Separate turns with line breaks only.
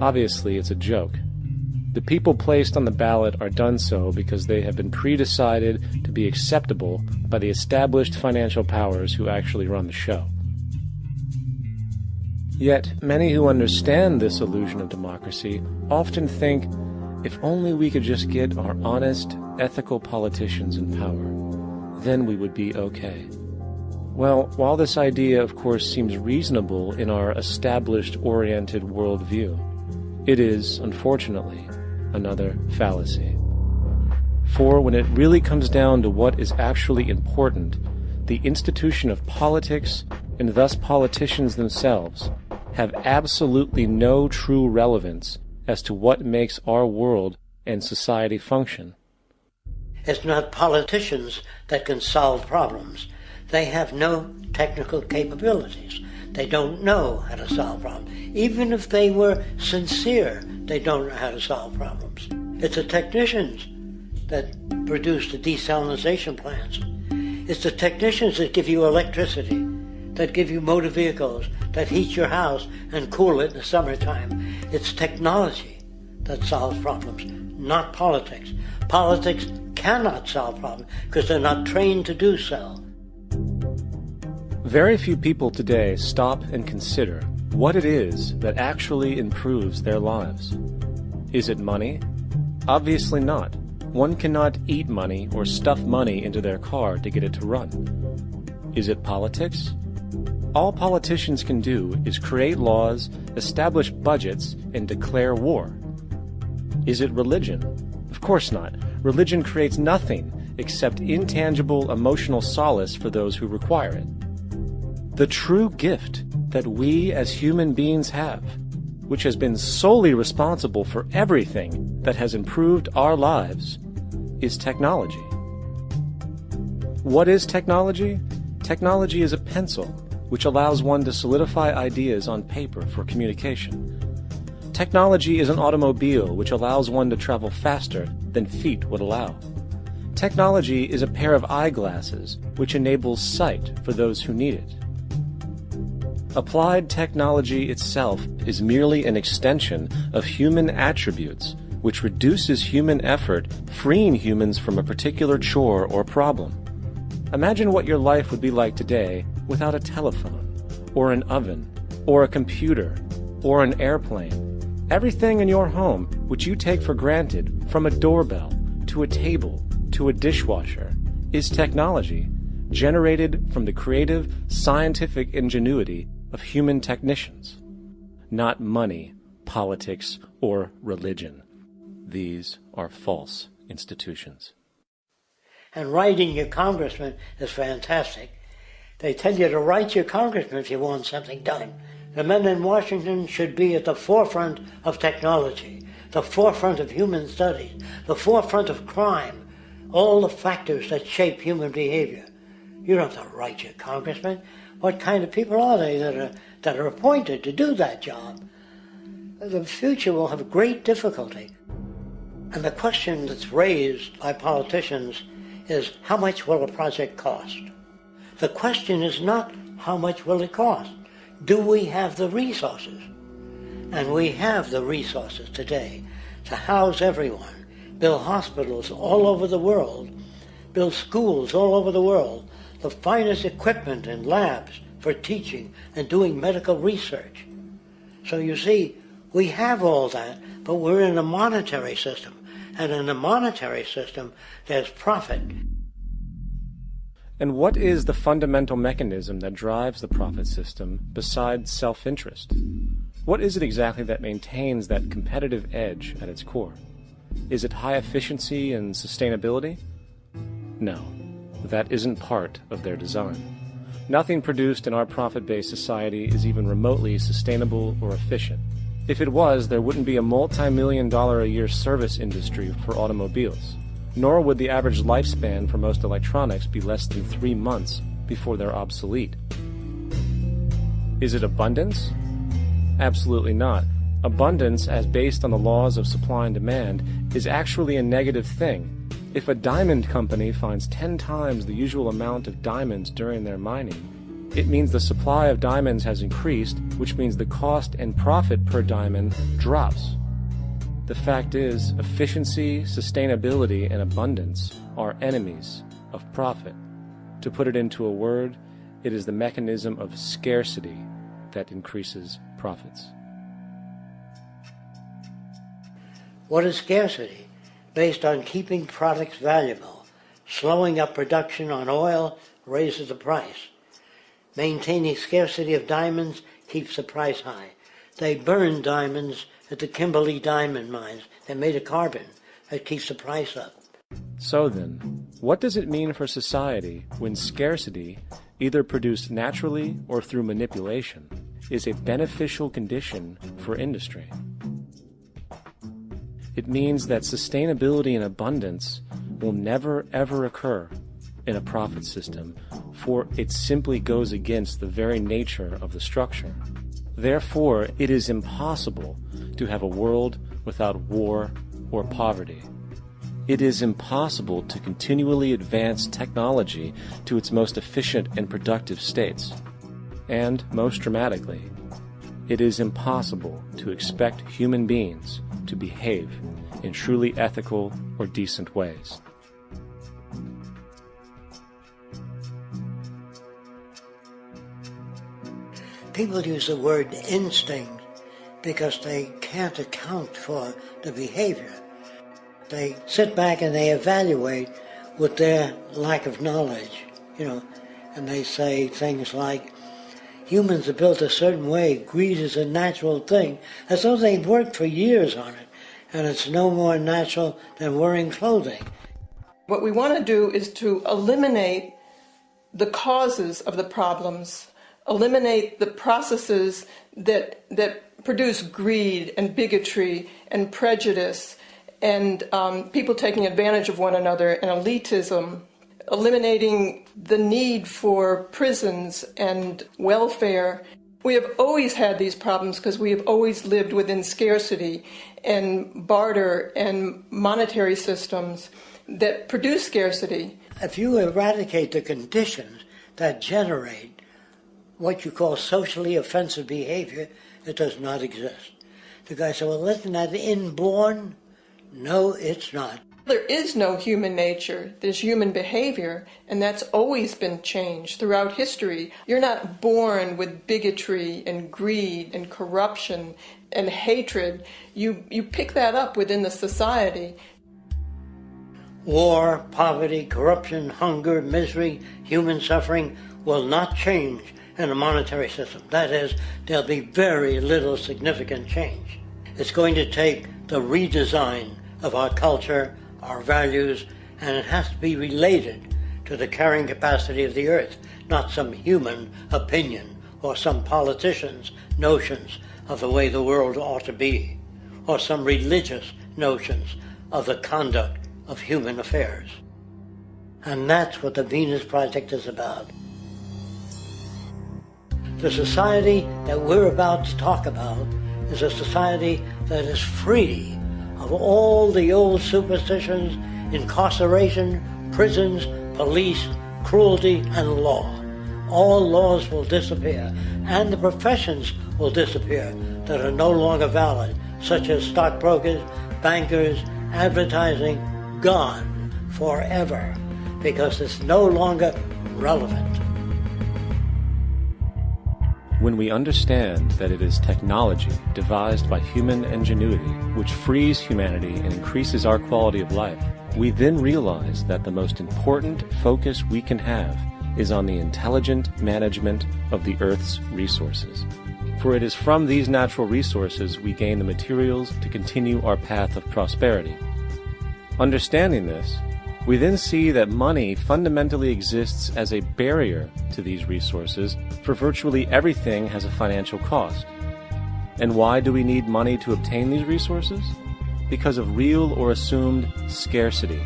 Obviously, it's a joke. The people placed on the ballot are done so because they have been pre-decided to be acceptable by the established financial powers who actually run the show. Yet, many who understand this illusion of democracy often think, if only we could just get our honest, ethical politicians in power, then we would be okay. Well, while this idea, of course, seems reasonable in our established-oriented worldview, it is, unfortunately, another fallacy. For when it really comes down to what is actually important, the institution of politics, and thus politicians themselves, have absolutely no true relevance as to what makes our world and society function.
It's not politicians that can solve problems. They have no technical capabilities. They don't know how to solve problems. Even if they were sincere, they don't know how to solve problems. It's the technicians that produce the desalination plants. It's the technicians that give you electricity, that give you motor vehicles, that heat your house and cool it in the summertime. It's technology that solves problems, not politics. Politics cannot solve problems because they're not trained to do so.
Very few people today stop and consider what it is that actually improves their lives. Is it money? Obviously not. One cannot eat money or stuff money into their car to get it to run. Is it politics? All politicians can do is create laws, establish budgets, and declare war. Is it religion? Of course not. Religion creates nothing except intangible emotional solace for those who require it. The true gift that we as human beings have, which has been solely responsible for everything that has improved our lives, is technology. What is technology? Technology is a pencil, which allows one to solidify ideas on paper for communication. Technology is an automobile, which allows one to travel faster than feet would allow. Technology is a pair of eyeglasses, which enables sight for those who need it. Applied technology itself is merely an extension of human attributes, which reduces human effort, freeing humans from a particular chore or problem. Imagine what your life would be like today without a telephone, or an oven, or a computer, or an airplane. Everything in your home, which you take for granted, from a doorbell, to a table, to a dishwasher, is technology, generated from the creative, scientific ingenuity of human technicians, not money, politics, or religion. These are false institutions.
And writing your congressman is fantastic. They tell you to write your congressman if you want something done. The men in Washington should be at the forefront of technology, the forefront of human studies, the forefront of crime, all the factors that shape human behavior. You don't have to write your congressman. What kind of people are they that are appointed to do that job? The future will have great difficulty. And the question that's raised by politicians is, how much will a project cost? The question is not, how much will it cost? Do we have the resources? And we have the resources today to house everyone, build hospitals all over the world, build schools all over the world, the finest equipment and labs for teaching and doing medical research. So you see, we have all that, but we're in a monetary system. And in a monetary system, there's profit.
And what is the fundamental mechanism that drives the profit system besides self-interest? What is it exactly that maintains that competitive edge at its core? Is it high efficiency and sustainability? No, that isn't part of their design. Nothing produced in our profit-based society is even remotely sustainable or efficient. If it was, there wouldn't be a multi-million-dollar-a-year service industry for automobiles, nor would the average lifespan for most electronics be less than 3 months before they're obsolete. Is it abundance? Absolutely not. Abundance, as based on the laws of supply and demand, is actually a negative thing. If a diamond company finds 10 times the usual amount of diamonds during their mining, It means the supply of diamonds has increased, which means the cost and profit per diamond drops. The fact is, efficiency, sustainability, and abundance are enemies of profit. To put it into a word, it is the mechanism of scarcity that increases profits.
What is scarcity? Based on keeping products valuable. Slowing up production on oil raises the price. Maintaining scarcity of diamonds keeps the price high. They burn diamonds at the Kimberley diamond mines. They made of carbon. That keeps the price up.
So then, what does it mean for society when scarcity, either produced naturally or through manipulation, is a beneficial condition for industry? It means that sustainability and abundance will never ever occur in a profit system, for it simply goes against the very nature of the structure. Therefore, it is impossible to have a world without war or poverty. It is impossible to continually advance technology to its most efficient and productive states. And, most dramatically, it is impossible to expect human beings to behave in truly ethical or decent ways.
People use the word instinct because they can't account for the behavior. They sit back and they evaluate with their lack of knowledge, and they say things like, humans are built a certain way, greed is a natural thing, as though they've worked for years on it, and it's no more natural than wearing clothing.
What we want to do is to eliminate the causes of the problems, eliminate the processes that produce greed and bigotry and prejudice and people taking advantage of one another and elitism, eliminating the need for prisons and welfare. We have always had these problems because we have always lived within scarcity and barter and monetary systems that produce scarcity.
If you eradicate the conditions that generate what you call socially offensive behavior, it does not exist. The guy said, well, isn't that inborn? No, it's not.
There is no human nature. There's human behavior, and that's always been changed throughout history. You're not born with bigotry and greed and corruption and hatred. You pick that up within the society.
War, poverty, corruption, hunger, misery, human suffering will not change in a monetary system. That is, there'll be very little significant change. It's going to take the redesign of our culture, our values, and it has to be related to the carrying capacity of the earth, not some human opinion or some politician's notions of the way the world ought to be, or some religious notions of the conduct of human affairs. And that's what the Venus Project is about. The society that we're about to talk about is a society that is free of all the old superstitions, incarceration, prisons, police, cruelty, and law. All laws will disappear, and the professions will disappear that are no longer valid, such as stockbrokers, bankers, advertising, gone forever, because it's no longer relevant.
When we understand that it is technology devised by human ingenuity which frees humanity and increases our quality of life, we then realize that the most important focus we can have is on the intelligent management of the Earth's resources. For it is from these natural resources we gain the materials to continue our path of prosperity. Understanding this, we then see that money fundamentally exists as a barrier to these resources, for virtually everything has a financial cost. And why do we need money to obtain these resources? Because of real or assumed scarcity.